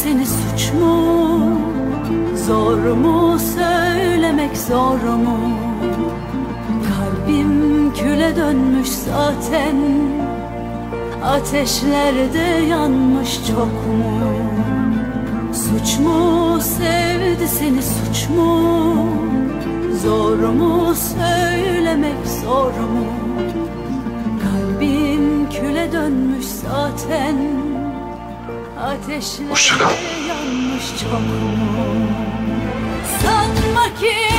seni suç mu? Zor mu söylemek, zor mu? Kalbim küle dönmüş zaten, ateşlerde yanmış çok mu? Suç mu sevdi seni, suç mu? Zor mu söylemek, zor mu? Kalbim küle dönmüş zaten, ateşlerde yanmış çok mu? Sanma ki